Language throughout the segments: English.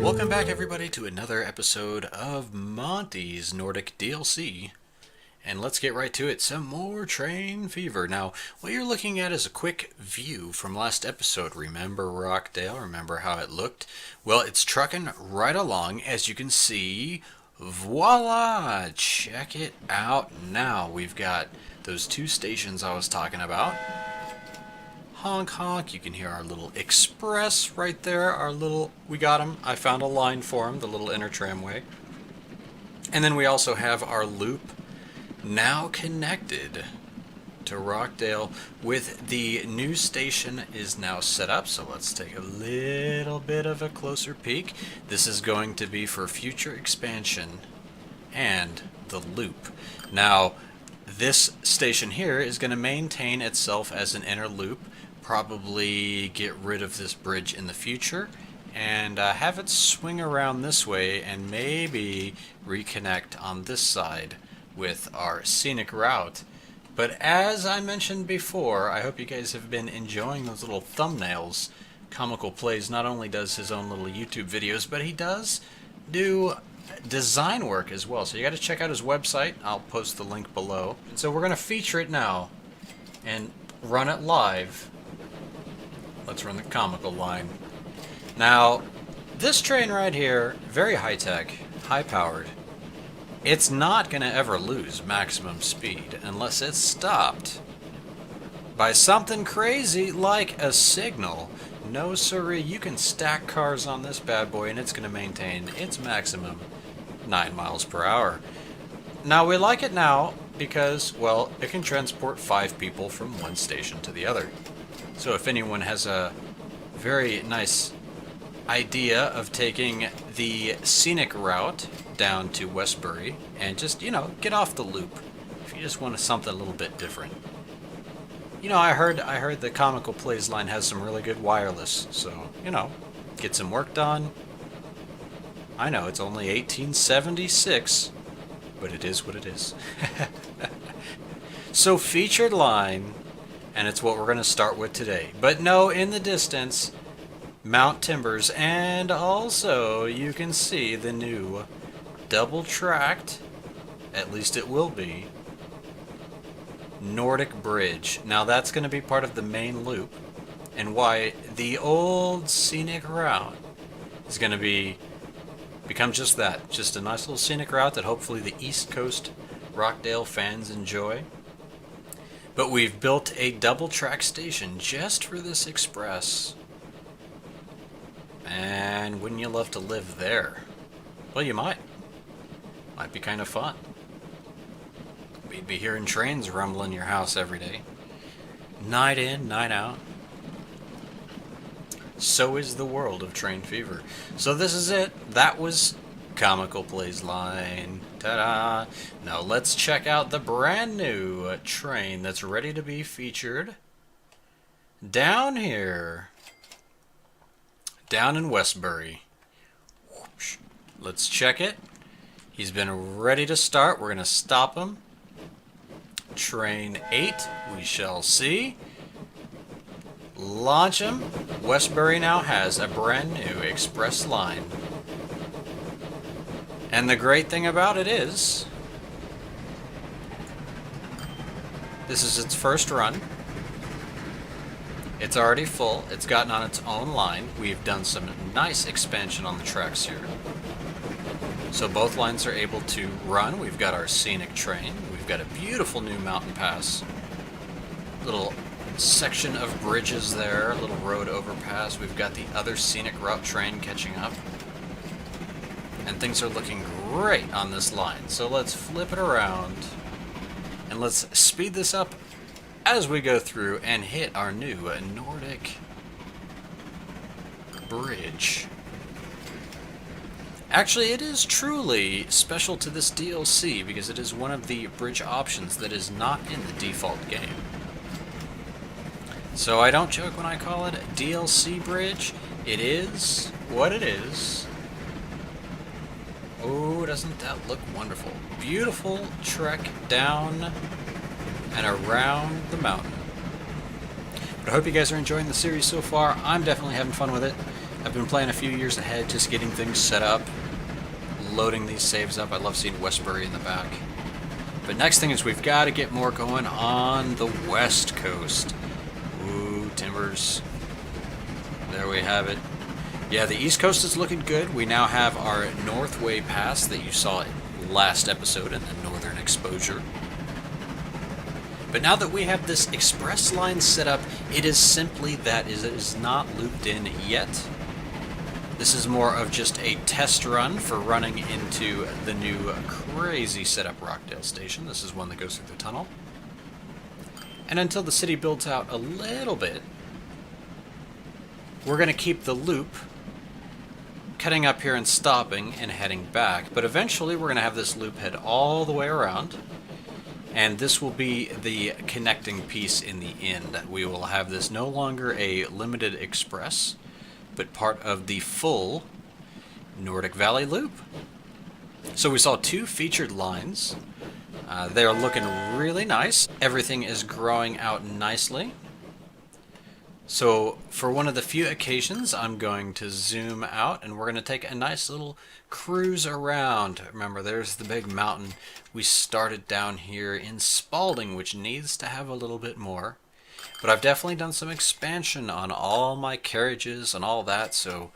Welcome back, everybody, to another episode of Monty's Nordic DLC. And let's get right to it. Some more Train Fever. Now, what you're looking at is a quick view from last episode. Remember Rockdale? Remember how it looked? Well, it's trucking right along, as you can see. Voila! Check it out now. We've got those two stations I was talking about. Honk honk, you can hear our little express right there, we got him, I found a line for him, the little inner tramway. And then we also have our loop now connected to Rockdale with the new station is now set up, so let's take a little bit of a closer peek. This is going to be for future expansion and the loop. Now, this station here is going to maintain itself as an inner loop, probably get rid of this bridge in the future and have it swing around this way and maybe reconnect on this side with our scenic route. But as I mentioned before, I hope you guys have been enjoying those little thumbnails. Comical Plays not only does his own little YouTube videos, but he does do design work as well. So you got to check out his website. I'll post the link below. And so we're going to feature it now and run it live. Let's run the comical line. Now, this train right here, very high-tech, high-powered. It's not going to ever lose maximum speed unless it's stopped by something crazy like a signal. No siree, you can stack cars on this bad boy and it's going to maintain its maximum 9 miles per hour. Now, we like it now because, well, it can transport 5 people from one station to the other. So if anyone has a very nice idea of taking the scenic route down to Westbury and just, get off the loop, if you just want something a little bit different. I heard the Comical Plays line has some really good wireless, so, get some work done. I know, it's only 1876, but it is what it is. So, featured line, and it's what we're going to start with today. But no, in the distance, Mount Timbers, and also you can see the new double-tracked, at least it will be, Nordic Bridge. Now that's going to be part of the main loop, and why the old scenic route is going to become just that, just a nice little scenic route that hopefully the East Coast Rockdale fans enjoy. But we've built a double-track station just for this express. And wouldn't you love to live there? Well, you might. Might be kind of fun. We'd be hearing trains rumble in your house every day. Night in, night out. So is the world of Train Fever. So this is it. That was Comical Plays line. Ta-da! Now let's check out the brand new train that's ready to be featured down here. Down in Westbury. Whoosh. Let's check it. He's been ready to start. We're going to stop him. Train 8, we shall see. Launch him. Westbury now has a brand new express line. And the great thing about it is, this is its first run. It's already full. It's gotten on its own line. We've done some nice expansion on the tracks here. So both lines are able to run. We've got our scenic train. We've got a beautiful new mountain pass. Little section of bridges there, a little road overpass. We've got the other scenic route train catching up. And things are looking great on this line. So let's flip it around and let's speed this up as we go through and hit our new Nordic Bridge. Actually, it is truly special to this DLC because it is one of the bridge options that is not in the default game. So I don't joke when I call it DLC Bridge. It is what it is. Oh, doesn't that look wonderful? Beautiful trek down and around the mountain. But I hope you guys are enjoying the series so far. I'm definitely having fun with it. I've been playing a few years ahead, just getting things set up, loading these saves up. I love seeing Westbury in the back. But next thing is we've got to get more going on the West Coast. Ooh, timbers. There we have it. Yeah, the East Coast is looking good. We now have our Northway Pass that you saw last episode in the Northern Exposure. But now that we have this express line set up, it is simply that it is not looped in yet. This is more of just a test run for running into the new crazy setup Rockdale Station. This is one that goes through the tunnel. And until the city builds out a little bit, we're going to keep the loop cutting up here and stopping and heading back. But eventually we're going to have this loop head all the way around. And this will be the connecting piece in the end. We will have this no longer a limited express, but part of the full Nordic Valley Loop. So we saw two featured lines. They're looking really nice. Everything is growing out nicely. So for one of the few occasions, I'm going to zoom out and we're going to take a nice little cruise around. Remember, there's the big mountain. We started down here in Spalding, which needs to have a little bit more. But I've definitely done some expansion on all my carriages and all that, so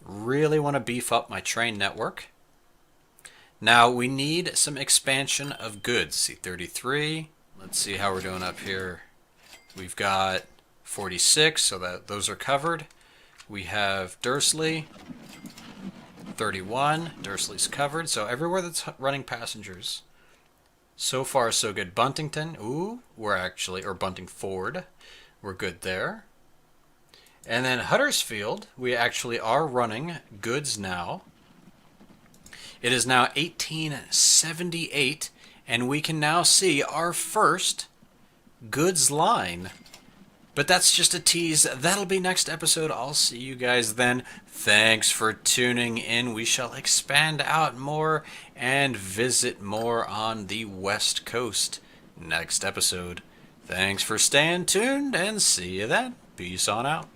really want to beef up my train network. Now we need some expansion of goods. See, 33. Let's see how we're doing up here. We've got 46, so that those are covered. We have Dursley, 31. Dursley's covered, so everywhere that's running passengers. So far, so good. Buntington, ooh, we're actually, or Buntingford, we're good there. And then Huddersfield, we actually are running goods now. It is now 1878, and we can now see our first goods line. But that's just a tease. That'll be next episode. I'll see you guys then. Thanks for tuning in. We shall expand out more and visit more on the West Coast next episode. Thanks for staying tuned and see you then. Peace on out.